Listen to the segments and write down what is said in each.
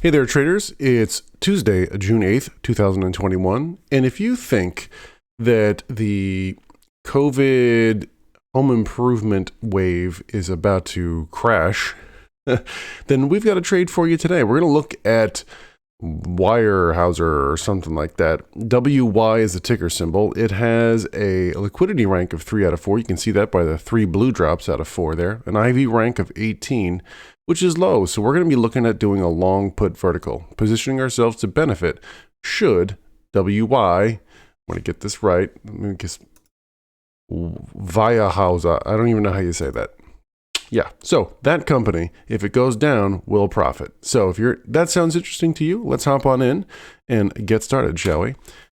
Hey there, traders. It's Tuesday, June 8th, 2021. And if you think that the COVID home improvement wave is about to crash, then we've got a trade for you today. We're going to look at Weyerhaeuser or something like that. WY is the ticker symbol. It has a liquidity rank of 3 out of 4. You can see that by the 3 blue drops out of 4 there. An IV rank of 18, which is low. So we're going to be looking at doing a long put vertical, positioning ourselves to benefit should WY, I want to get this right, let me guess, Weyerhaeuser, I don't even know how you say that. Yeah, so that company, if it goes down, will profit. So if that sounds interesting to you, let's hop on in and get started, shall we?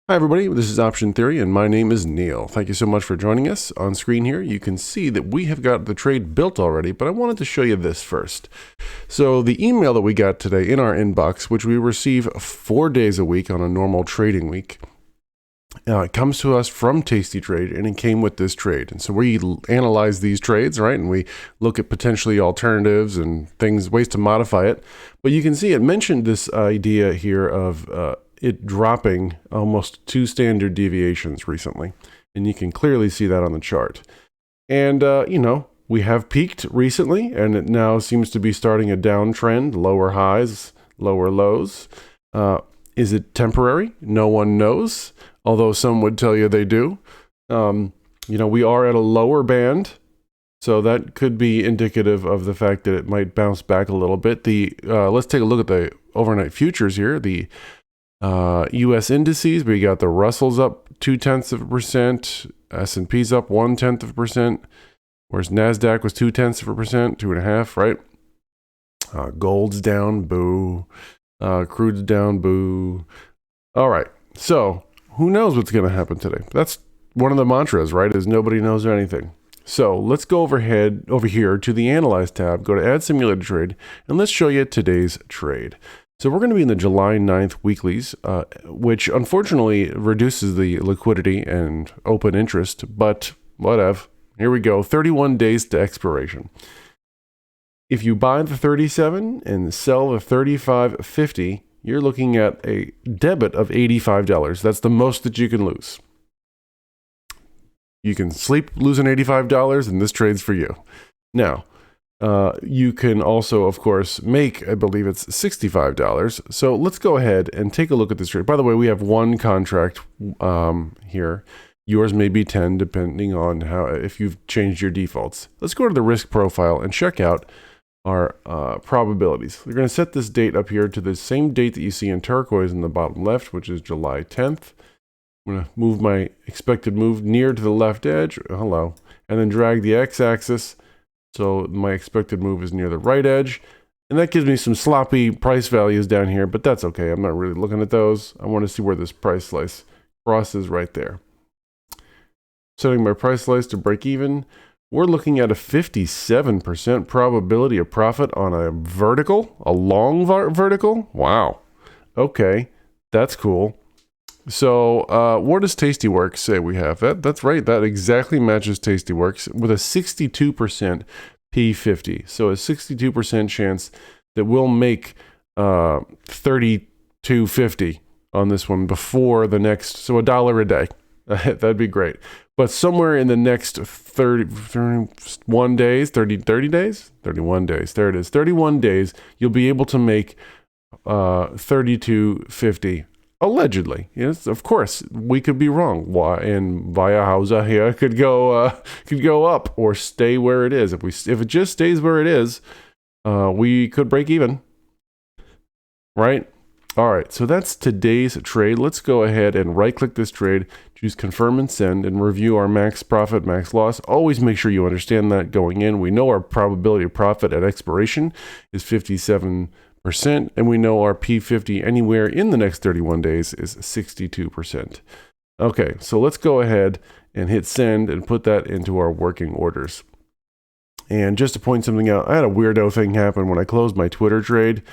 Hi everybody, this is Option Theory and my name is Neil. Thank you so much for joining us. On screen here, you can see that we have got the trade built already, but I wanted to show you this first. So the email that we got today in our inbox, which we receive 4 days a week on a normal trading week, it comes to us from Tasty Trade, and it came with this trade. And so we analyze these trades, right? And we look at potentially alternatives and things, ways to modify it. But you can see it mentioned this idea here of it dropping almost 2 standard deviations recently. And you can clearly see that on the chart. And, we have peaked recently, and it now seems to be starting a downtrend, lower highs, lower lows. Is it temporary? No one knows. Although some would tell you they do. We are at a lower band, so that could be indicative of the fact that it might bounce back a little bit. Let's take a look at the overnight futures here. The U.S. indices, we got the Russell's up 0.2%, S&P's up 0.1%, whereas NASDAQ was 0.2%, 2.5%, right? Gold's down, boo. Crude's down, boo. All right, so who knows what's going to happen today? That's one of the mantras, right? Is nobody knows anything. So let's go over here to the Analyze tab, go to Add Simulated Trade, and let's show you today's trade. So we're going to be in the July 9th weeklies, which unfortunately reduces the liquidity and open interest, but whatever. Here we go, 31 days to expiration. If you buy the 37 and sell the 35.50, you're looking at a debit of $85. That's the most that you can lose. You can sleep losing $85, and this trade's for you. Now, you can also, of course, make, I believe it's $65. So let's go ahead and take a look at this trade. By the way, we have one contract here. Yours may be 10, depending on if you've changed your defaults. Let's go to the risk profile and check out our probabilities. We're going to set this date up here to the same date that you see in turquoise in the bottom left, which is July 10th. I'm going to move my expected move near to the left edge, hello, and then drag the x-axis so my expected move is near the right edge. And that gives me some sloppy price values down here, but that's okay. I'm not really looking at those. I want to see where this price slice crosses right there. Setting my price slice to break even. We're looking at a 57% probability of profit on a vertical, a long vertical. Wow. Okay, that's cool. So what does Tastyworks say we have? That's right, that exactly matches Tastyworks with a 62% P50. So a 62% chance that we'll make 32.50 on this one before the next, so $1 a day. That'd be great. But somewhere in the next 31 days, 31 days, there it is, 31 days, you'll be able to make 32.50, allegedly. Yes, of course, we could be wrong. Why? And Weyerhaeuser here could go up or stay where it is. If it just stays where it is, we could break even, right? All right, so that's today's trade. Let's go ahead and right-click this trade, choose Confirm and Send, and review our max profit, max loss. Always make sure you understand that going in. We know our probability of profit at expiration is 57%, and we know our P50 anywhere in the next 31 days is 62%. Okay, so let's go ahead and hit Send and put that into our working orders. And just to point something out, I had a weirdo thing happen when I closed my Twitter trade.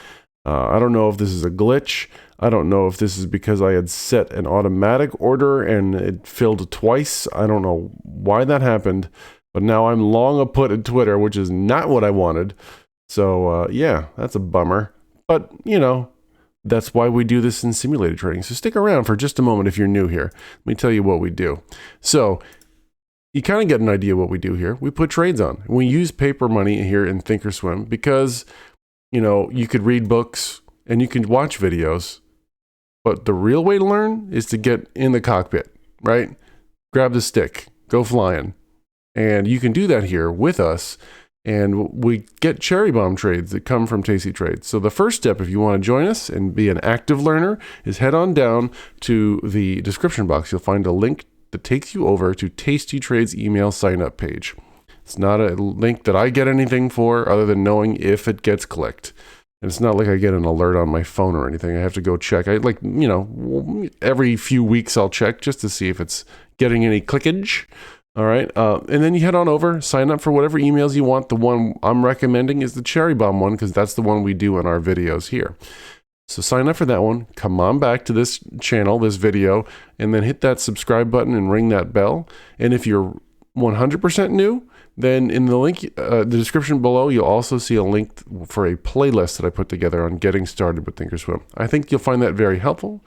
I don't know if this is a glitch. I don't know if this is because I had set an automatic order and it filled twice. I don't know why that happened, but now I'm long a put in Twitter, which is not what I wanted. So yeah, that's a bummer. But, you know, That's why we do this in simulated trading. So stick around for just a moment if you're new here. Let me tell you what we do. So you kind of get an idea what we do here. We put trades on. We use paper money here in Thinkorswim because, you know, you could read books and you can watch videos, but the real way to learn is to get in the cockpit, right? Grab the stick, go flying. And you can do that here with us. And we get cherry bomb trades that come from Tasty Trades. So the first step, if you want to join us and be an active learner, is head on down to the description box. You'll find a link that takes you over to Tasty Trades email sign up page. It's not a link that I get anything for other than knowing if it gets clicked. And it's not like I get an alert on my phone or anything. I have to go check. Every few weeks I'll check just to see if it's getting any clickage. All right. And then you head on over, sign up for whatever emails you want. The one I'm recommending is the cherry bomb one because that's the one we do in our videos here. So sign up for that one. Come on back to this channel, this video, and then hit that subscribe button and ring that bell. And if you're 100% new, then in the link, the description below, you'll also see a link for a playlist that I put together on getting started with Thinkorswim. I think you'll find that very helpful.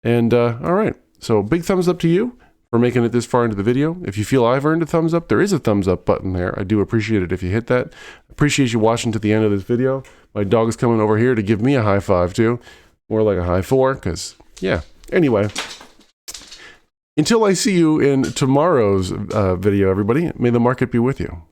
And all right. So big thumbs up to you for making it this far into the video. If you feel I've earned a thumbs up, there is a thumbs up button there. I do appreciate it if you hit that. Appreciate you watching to the end of this video. My dog is coming over here to give me a high five too. More like a high four, because yeah. Anyway, until I see you in tomorrow's video, everybody, may the market be with you.